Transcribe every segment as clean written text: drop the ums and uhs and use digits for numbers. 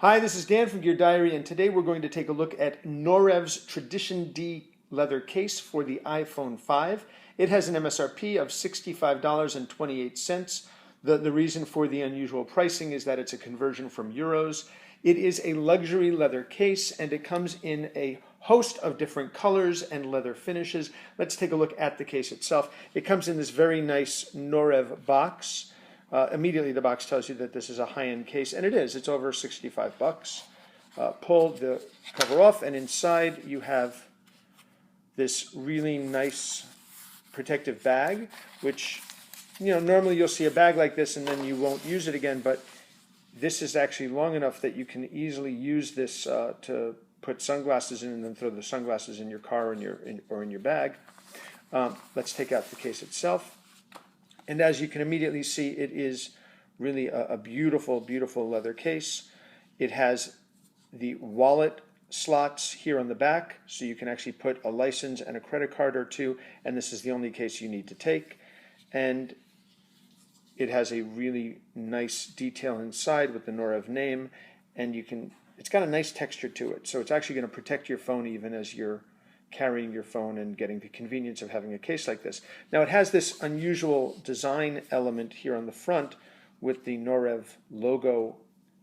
Hi, this is Dan from Gear Diary, and today we're going to take a look at Noreve's Tradition D leather case for the iPhone 5. It has an MSRP of $65.28. The reason for the unusual pricing is that it's a conversion from euros. It is a luxury leather case, and it comes in a host of different colors and leather finishes. Let's take a look at the case itself. It comes in this very nice Noreve box. Immediately the box tells you that this is a high-end case, and it is. It's over 65 bucks. Pull the cover off, and inside you have this really nice protective bag, which, normally you'll see a bag like this and then you won't use it again, but this is actually long enough that you can easily use this to put sunglasses in and then throw the sunglasses in your car or in your bag. Let's take out the case itself. And as you can immediately see, it is really a beautiful, beautiful leather case. It has the wallet slots here on the back, so you can actually put a license and a credit card or two, and this is the only case you need to take. And it has a really nice detail inside with the Noreve name, and it's got a nice texture to it, so it's actually going to protect your phone even as you're carrying your phone and getting the convenience of having a case like this. Now it has this unusual design element here on the front with the Noreve logo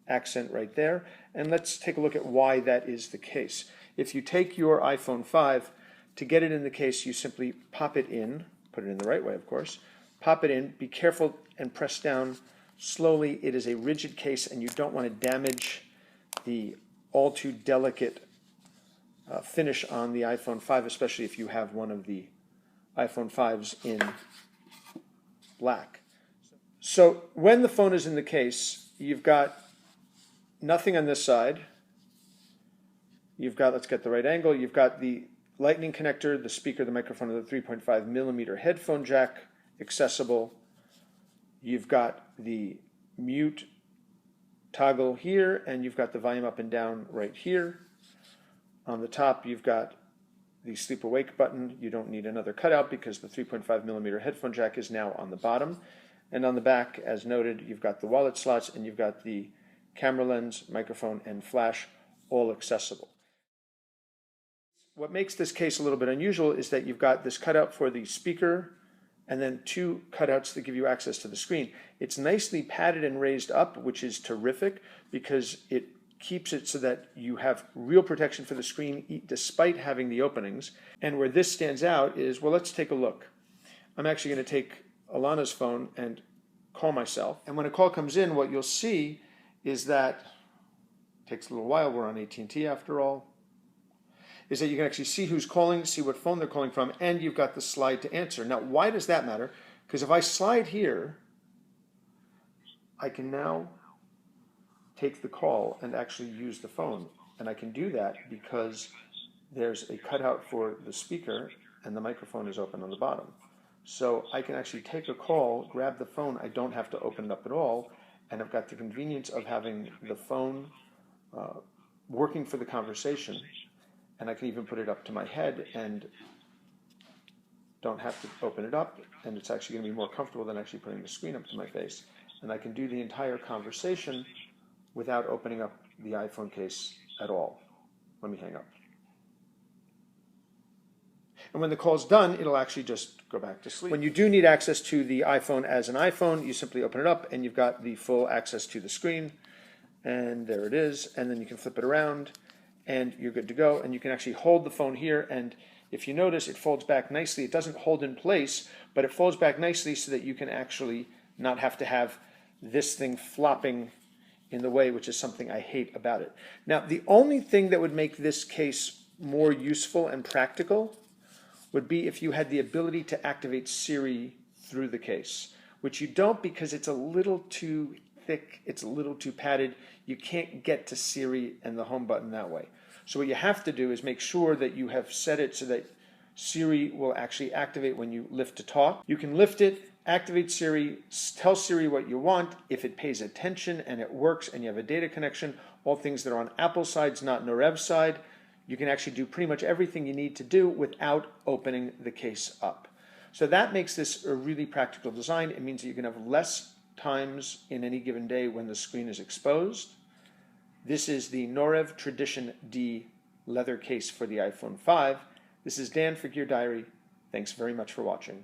accent right there, and let's take a look at why that is the case. If you take your iPhone 5, to get it in the case, you simply pop it in, put it in the right way of course, pop it in, be careful and press down slowly. It is a rigid case and you don't want to damage the all too delicate finish on the iPhone 5, especially if you have one of the iPhone 5s in black. So when the phone is in the case, you've got nothing on this side. You've got, let's get the right angle, you've got the lightning connector, the speaker, the microphone, and the 3.5 millimeter headphone jack accessible. You've got the mute toggle here, and you've got the volume up and down right here. On the top, you've got the sleep awake button. You don't need another cutout because the 3.5 millimeter headphone jack is now on the bottom. And on the back, as noted, you've got the wallet slots and you've got the camera lens, microphone, and flash all accessible. What makes this case a little bit unusual is that you've got this cutout for the speaker and then two cutouts that give you access to the screen. It's nicely padded and raised up, which is terrific because it keeps it so that you have real protection for the screen despite having the openings. And where this stands out is, well, let's take a look. I'm actually going to take Alana's phone and call myself. And when a call comes in, what you'll see is that, it takes a little while, we're on AT&T after all, is that you can actually see who's calling, see what phone they're calling from, and you've got the slide to answer. Now, why does that matter? Because if I slide here, I can now take the call and actually use the phone. And I can do that because there's a cutout for the speaker and the microphone is open on the bottom. So I can actually take a call, grab the phone, I don't have to open it up at all, and I've got the convenience of having the phone working for the conversation, and I can even put it up to my head and don't have to open it up, and it's actually going to be more comfortable than actually putting the screen up to my face. And I can do the entire conversation without opening up the iPhone case at all. Let me hang up. And when the call's done, it'll actually just go back to sleep. When you do need access to the iPhone as an iPhone, you simply open it up and you've got the full access to the screen. And there it is. And then you can flip it around and you're good to go. And you can actually hold the phone here. And if you notice, it folds back nicely. It doesn't hold in place, but it folds back nicely so that you can actually not have to have this thing flopping in the way, which is something I hate about it. Now, the only thing that would make this case more useful and practical would be if you had the ability to activate Siri through the case, which you don't because it's a little too thick, it's a little too padded. You can't get to Siri and the home button that way. So what you have to do is make sure that you have set it so that Siri will actually activate when you lift to talk. You can lift it, activate Siri, tell Siri what you want. If it pays attention and it works and you have a data connection, all things that are on Apple's side, not Noreve's side, you can actually do pretty much everything you need to do without opening the case up. So that makes this a really practical design. It means that you can have less times in any given day when the screen is exposed. This is the Noreve Tradition D leather case for the iPhone 5. This is Dan for Gear Diary. Thanks very much for watching.